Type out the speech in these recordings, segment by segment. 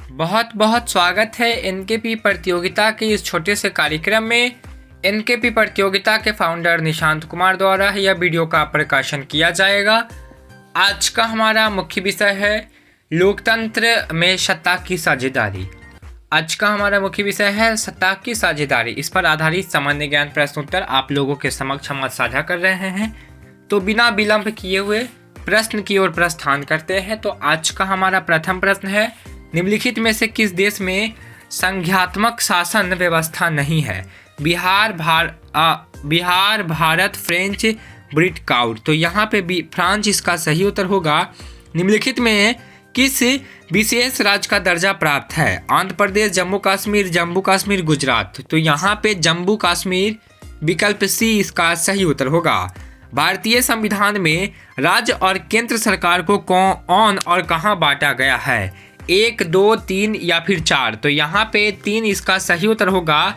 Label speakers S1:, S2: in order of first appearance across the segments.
S1: बहुत बहुत स्वागत है एनकेपी प्रतियोगिता के इस छोटे से कार्यक्रम में। एनकेपी प्रतियोगिता के फाउंडर निशांत कुमार द्वारा यह वीडियो का प्रकाशन किया जाएगा। आज का हमारा मुख्य विषय है लोकतंत्र में सत्ता की साझेदारी। आज का हमारा मुख्य विषय है सत्ता की साझेदारी। इस पर आधारित सामान्य ज्ञान प्रश्न उत्तर आप लोगों के समक्ष हम साझा कर रहे हैं। तो बिना विलंब किए हुए प्रश्न की ओर प्रस्थान करते हैं। तो आज का हमारा प्रथम प्रश्न है, निम्नलिखित में से किस देश में संघात्मक शासन व्यवस्था नहीं है? बिहार, भारत, फ्रेंच, ब्रिटकाउट। तो यहाँ पे फ्रांस इसका सही उत्तर होगा। निम्नलिखित में किस विशेष राज्य का दर्जा प्राप्त है? आंध्र प्रदेश, जम्मू कश्मीर, गुजरात। तो यहाँ पे जम्मू कश्मीर विकल्प सी इसका सही उत्तर होगा। भारतीय संविधान में राज्य और केंद्र सरकार को कौन और कहाँ बांटा गया है? 1, 2, 3 या फिर 4। तो यहाँ पे 3 इसका सही उत्तर होगा।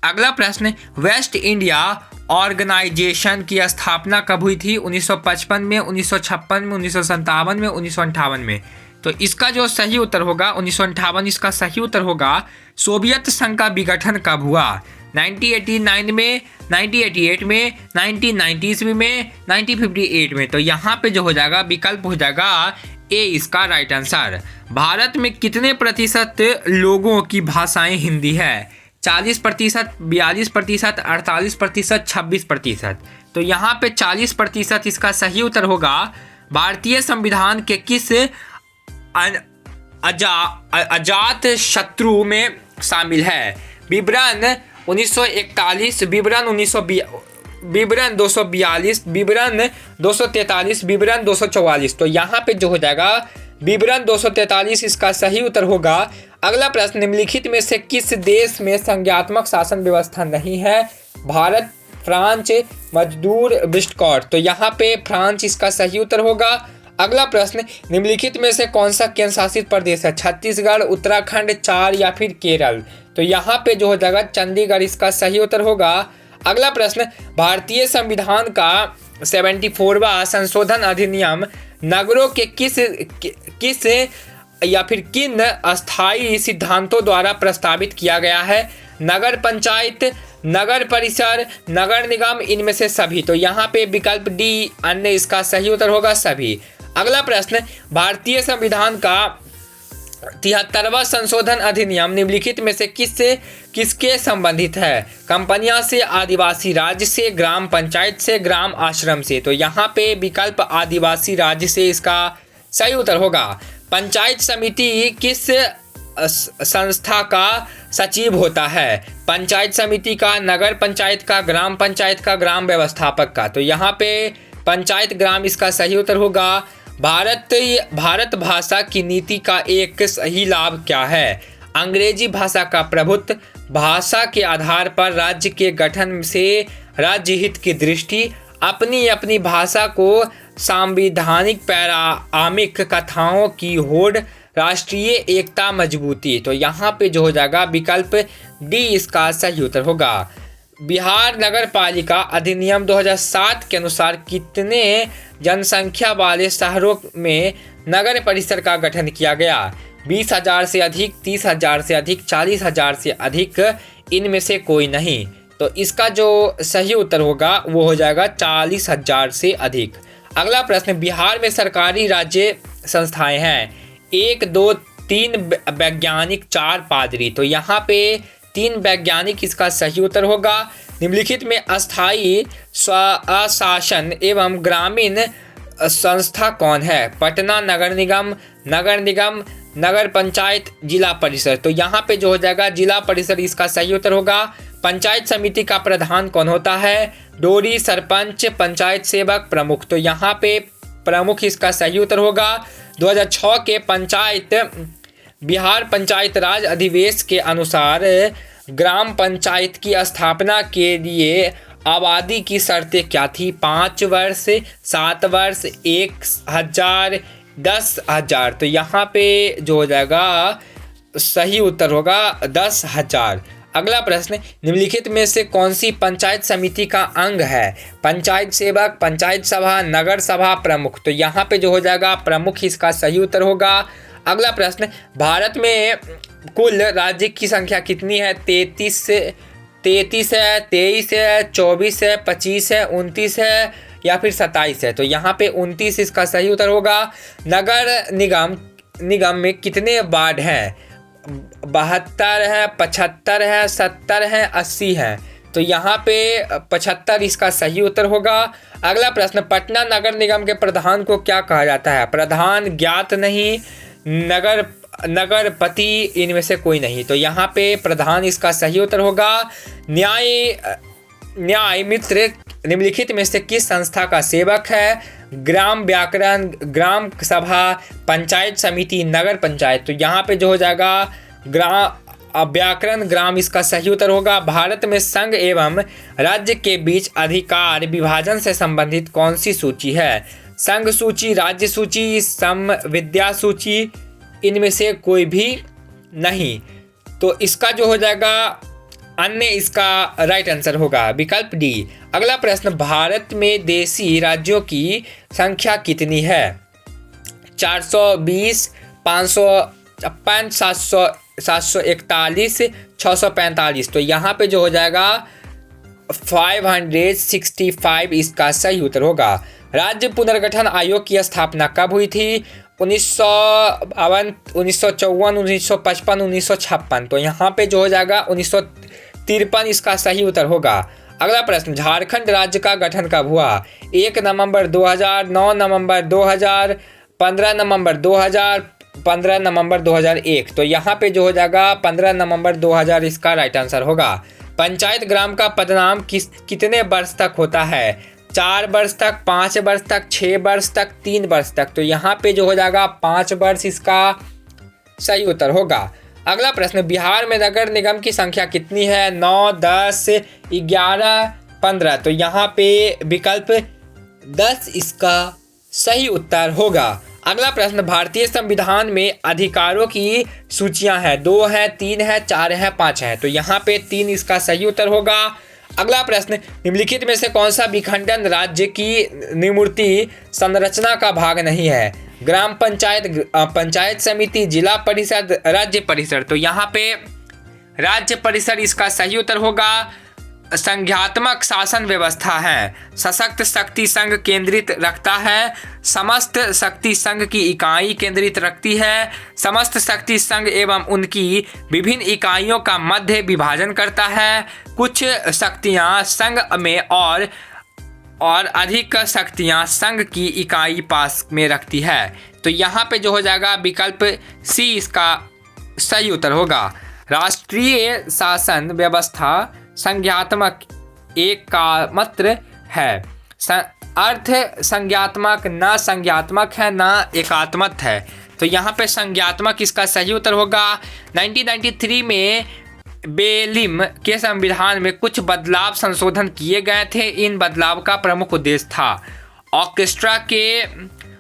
S1: अगला प्रश्न, वेस्ट इंडिया ऑर्गेनाइजेशन की स्थापना कब हुई थी? 1955 में, 1956 में, 1957 में, 1958 में। तो इसका जो सही उत्तर होगा 1958 इसका सही उत्तर होगा। सोवियत संघ का विघटन कब हुआ? 1989 में, 1988 में, 1990 में, 1958 में। तो यहाँ पे जो हो जाएगा विकल्प हो जाएगा ए इसका राइट आंसर। भारत में कितने प्रतिशत लोगों की भाषाएं हिंदी है? 40%, 42%, 48%, 26%। तो यहाँ पे 40% इसका सही उत्तर होगा। भारतीय संविधान के किस अजात शत्रु में शामिल है? विवरण 1941, विवरण 242, विवरण 243, विवरण 244। तो यहाँ पे जो हो जाएगा विवरण 243 इसका सही उत्तर होगा। अगला प्रश्न, निम्नलिखित में से किस देश में संज्ञात्मक शासन व्यवस्था नहीं है? भारत, फ्रांस, मजदूर, ब्रिटकाउट। तो यहाँ पे फ्रांस इसका सही उत्तर होगा। अगला प्रश्न, निम्नलिखित में से कौन सा केंद्र शासित प्रदेश है? छत्तीसगढ़, उत्तराखंड, 4 या फिर केरल। तो यहाँ पे जो हो जाएगा चंडीगढ़ इसका सही उत्तर होगा। अगला प्रश्न, भारतीय संविधान का 74वां संशोधन अधिनियम नगरों के किस या फिर किन अस्थायी सिद्धांतों द्वारा प्रस्तावित किया गया है? नगर पंचायत, नगर परिषद, नगर निगम, इनमें से सभी। तो यहाँ पे विकल्प डी अन्य इसका सही उत्तर होगा, सभी। अगला प्रश्न, भारतीय संविधान का 73वां संशोधन अधिनियम निम्नलिखित में से किसके संबंधित है? कंपनियां से, आदिवासी राज्य से, ग्राम पंचायत से, ग्राम आश्रम से। तो यहाँ पे विकल्प आदिवासी राज्य से इसका सही उत्तर होगा। पंचायत समिति किस संस्था का सचिव होता है? पंचायत समिति का, नगर पंचायत का, ग्राम पंचायत का, ग्राम व्यवस्थापक का। तो यहाँ पे पंचायत ग्राम इसका सही उत्तर होगा। भारत भाषा की नीति का एक सही लाभ क्या है? अंग्रेजी भाषा का प्रभुत्व, भाषा के आधार पर राज्य के गठन से राज्य हित की दृष्टि, अपनी भाषा को सांविधानिक पैरामिक कथाओं की होड़, राष्ट्रीय एकता मजबूती। तो यहाँ पे जो हो जाएगा विकल्प डी इसका सही उत्तर होगा। बिहार नगर पालिका अधिनियम 2007 के अनुसार कितने जनसंख्या वाले शहरों में नगर परिषद का गठन किया गया? 20,000 से अधिक, 30,000 से अधिक, 40,000 से अधिक, इनमें से कोई नहीं। तो इसका जो सही उत्तर होगा वो हो जाएगा 40,000 से अधिक। अगला प्रश्न, बिहार में सरकारी राज्य संस्थाएं हैं। 1, 2, 3 वैज्ञानिक, 4 पादरी। तो यहाँ पे 3 वैज्ञानिक इसका सही उत्तर होगा। निम्नलिखित में अस्थायी स्वशासन एवं ग्रामीण संस्था कौन है? पटना नगर निगम, नगर पंचायत, जिला परिषद। तो यहाँ पे जो हो जाएगा जिला परिषद इसका सही उत्तर होगा। पंचायत समिति का प्रधान कौन होता है? डोरी, सरपंच, पंचायत सेवक, प्रमुख। तो यहाँ पे प्रमुख इसका सही उत्तर होगा। 2006 के बिहार पंचायत राज अधिवेश के अनुसार ग्राम पंचायत की स्थापना के लिए आबादी की शर्तें क्या थी? 5 वर्ष, 7 वर्ष, 1,000, 10,000। तो यहाँ पे जो हो जाएगा सही उत्तर होगा 10,000। अगला प्रश्न, निम्नलिखित में से कौन सी पंचायत समिति का अंग है? पंचायत सेवक, पंचायत सभा, नगर सभा, प्रमुख। तो यहाँ पे जो हो जाएगा प्रमुख इसका सही उत्तर होगा। अगला प्रश्न, भारत में कुल राज्य की संख्या कितनी है? 33 है, 23 है, 24 है, 25 है, 29 है या फिर 27 है? तो यहाँ पे 29 इसका सही उत्तर होगा। नगर निगम में कितने वार्ड हैं? 72 है, 75 है, 70 है, 80 है? तो यहाँ पे 75 इसका सही उत्तर होगा। अगला प्रश्न, पटना नगर निगम के प्रधान को क्या कहा जाता है? प्रधान, ज्ञात नहीं, नगरपति, इनमें से कोई नहीं। तो यहाँ पे प्रधान इसका सही उत्तर होगा। न्याय मित्र निम्नलिखित में से किस संस्था का सेवक है? ग्राम व्याकरण, ग्राम सभा, पंचायत समिति, नगर पंचायत? तो यहाँ पे जो हो जाएगा व्याकरण ग्राम इसका सही उत्तर होगा। भारत में संघ एवं राज्य के बीच अधिकार विभाजन से संबंधित कौन सी सूची है? संघ सूची, राज्य सूची, संविदा सूची, इनमें से कोई भी नहीं। तो इसका जो हो जाएगा अन्य इसका राइट आंसर होगा विकल्प डी। अगला प्रश्न, भारत में देशी राज्यों की संख्या कितनी है? 420, 556, 741, 645? तो यहाँ पे जो हो जाएगा 565 इसका सही उत्तर होगा। राज्य पुनर्गठन आयोग की स्थापना कब हुई थी? 1952, 1954, 1955, 1956? तो यहाँ पे जो हो जाएगा 1953 इसका सही उत्तर होगा। अगला प्रश्न, झारखंड राज्य का गठन कब हुआ? 1 नवंबर 2000, 9 नवंबर 2000, 15 नवंबर 2000, 15 नवंबर 2001? तो यहाँ पे जो हो जाएगा 15 नवंबर 2000 इसका राइट आंसर होगा। पंचायत ग्राम का पदनाम कितने वर्ष तक होता है? 4 वर्ष तक, 5 वर्ष तक, 6 वर्ष तक, 3 वर्ष तक? तो यहाँ पे जो हो जाएगा 5 वर्ष इसका सही उत्तर होगा। अगला प्रश्न, बिहार में नगर निगम की संख्या कितनी है? 9, 10, 11, 15? तो यहाँ पे विकल्प 10 इसका सही उत्तर होगा। अगला प्रश्न, भारतीय संविधान में अधिकारों की सूचियां हैं, 2 है, 3 है, 4 है, 5 है? तो यहाँ पे 3 इसका सही उत्तर होगा। अगला प्रश्न, निम्नलिखित में से कौन सा विखंडन राज्य की निमुर्ति संरचना का भाग नहीं है? ग्राम पंचायत, पंचायत समिति, जिला परिषद, राज्य परिषद? तो यहाँ पे राज्य परिषद इसका सही उत्तर होगा। संघात्मक शासन व्यवस्था है, सशक्त शक्ति संघ केंद्रित रखता है, समस्त शक्ति संघ की इकाई केंद्रित रखती है, समस्त शक्ति संघ एवं उनकी विभिन्न इकाइयों का मध्य विभाजन करता है, कुछ शक्तियां संघ में और अधिक शक्तियां संघ की इकाई पास में रखती है। तो यहाँ पे जो हो जाएगा विकल्प सी इसका सही उत्तर होगा। राष्ट्रीय शासन व्यवस्था संज्ञात्मक एकात्मक है, अर्थ संज्ञात्मक, न संज्ञात्मक है, न एकात्मक है। तो यहाँ पे संज्ञात्मक इसका सही उत्तर होगा। 1993 में बेलिम के संविधान में कुछ बदलाव संशोधन किए गए थे। इन बदलाव का प्रमुख उद्देश्य था ऑर्केस्ट्रा के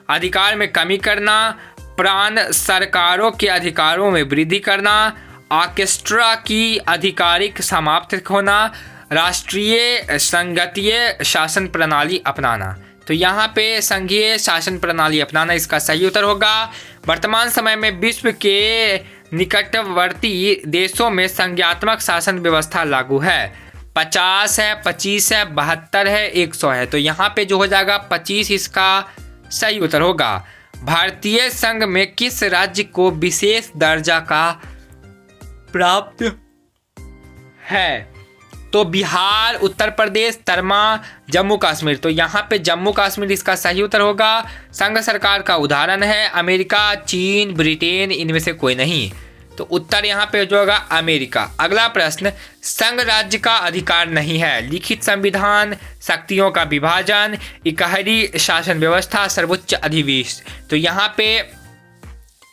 S1: अधिकार में कमी करना, प्रांत सरकारों के अधिकारों में वृद्धि करना, ऑर्केस्ट्रा की आधिकारिक समाप्त होना, राष्ट्रीय संघीय शासन प्रणाली अपनाना। तो यहाँ पे संघीय शासन प्रणाली अपनाना इसका सही उत्तर होगा। वर्तमान समय में विश्व के निकटवर्ती देशों में संज्ञात्मक शासन व्यवस्था लागू है। 50 है, 25 है, 72 है, 100 है। तो यहाँ पे जो हो जाएगा 25 इसका सही उत्तर होगा। भारतीय संघ में किस राज्य को विशेष दर्जा का प्राप्त है? तो बिहार, उत्तर प्रदेश, तरमा, जम्मू कश्मीर? तो यहाँ पे जम्मू कश्मीर इसका सही उत्तर होगा। संघ सरकार का उदाहरण है अमेरिका, चीन, ब्रिटेन, इनमें से कोई नहीं। तो उत्तर यहाँ पे जो होगा अमेरिका। अगला प्रश्न, संघ राज्य का अधिकार नहीं है, लिखित संविधान, शक्तियों का विभाजन, इकहरी शासन व्यवस्था, सर्वोच्च अधिवेश? तो यहाँ पे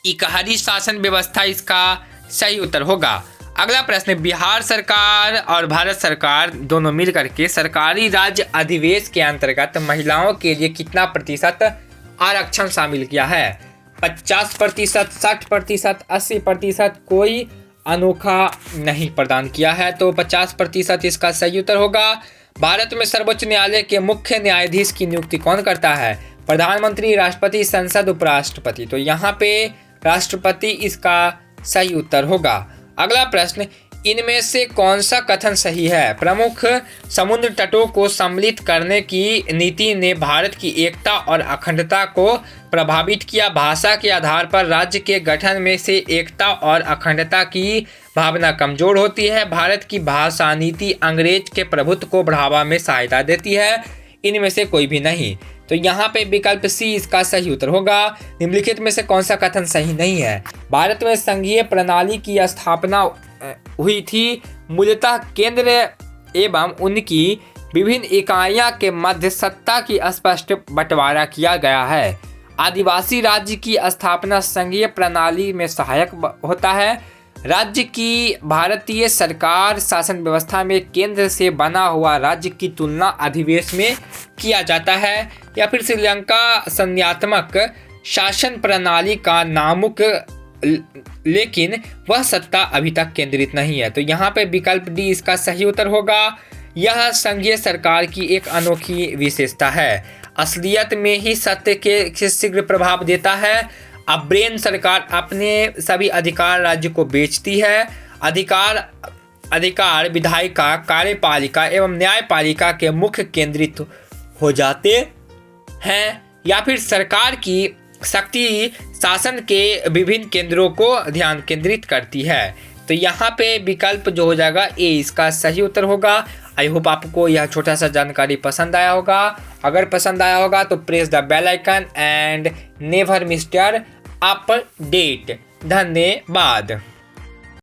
S1: इकहरी शासन व्यवस्था इसका सही उत्तर होगा। अगला प्रश्न, बिहार सरकार और भारत सरकार दोनों मिलकर के सरकारी राज्य अधिवेश के अंतर्गत महिलाओं के लिए कितना प्रतिशत आरक्षण शामिल किया है? 50%, 60%, 80%? कोई अनोखा नहीं प्रदान किया है। तो 50% इसका सही उत्तर होगा। भारत में सर्वोच्च न्यायालय के मुख्य न्यायाधीश की नियुक्ति कौन करता है? प्रधानमंत्री, राष्ट्रपति, संसद, उपराष्ट्रपति? तो यहाँ पे राष्ट्रपति इसका सही उत्तर होगा। अगला प्रश्न, इनमें से कौन सा कथन सही है? प्रमुख समुद्र तटों को सम्मिलित करने की नीति ने भारत की एकता और अखंडता को प्रभावित किया। भाषा के आधार पर राज्य के गठन में से एकता और अखंडता की भावना कमजोर होती है। भारत की भाषा नीति अंग्रेज के प्रभुत्व को बढ़ावा में सहायता देती है। इनमें से कोई भी नहीं। तो यहाँ पे विकल्प सी इसका सही उत्तर होगा। निम्नलिखित में से कौन सा कथन सही नहीं है? भारत में संघीय प्रणाली की स्थापना हुई थी। मूलतः केंद्र एवं उनकी विभिन्न इकाइयां के मध्य सत्ता की स्पष्ट बंटवारा किया गया है। आदिवासी राज्य की स्थापना संघीय प्रणाली में सहायक होता है। राज्य की भारतीय सरकार शासन व्यवस्था में केंद्र से बना हुआ राज्य की तुलना अधिवेश में किया जाता है। या फिर श्रीलंका संघात्मक शासन प्रणाली का नामुक, लेकिन वह सत्ता अभी तक केंद्रित नहीं है। तो यहाँ पे विकल्प डी इसका सही उत्तर होगा। यह संघीय सरकार की एक अनोखी विशेषता है। असलियत में ही सत्य के शीघ्र प्रभाव देता है। अब ब्रेन सरकार अपने सभी अधिकार राज्य को बेचती है। अधिकार विधायिका, कार्यपालिका एवं न्यायपालिका के मुख्य केंद्रित हो जाते हैं। या फिर सरकार की शक्ति शासन के विभिन्न केंद्रों को ध्यान केंद्रित करती है। तो यहाँ पे विकल्प जो हो जाएगा ए इसका सही उत्तर होगा। आई होप आपको यह छोटा सा जानकारी पसंद आया होगा। अगर पसंद आया होगा तो press the bell icon and never miss your update. धन्यवाद।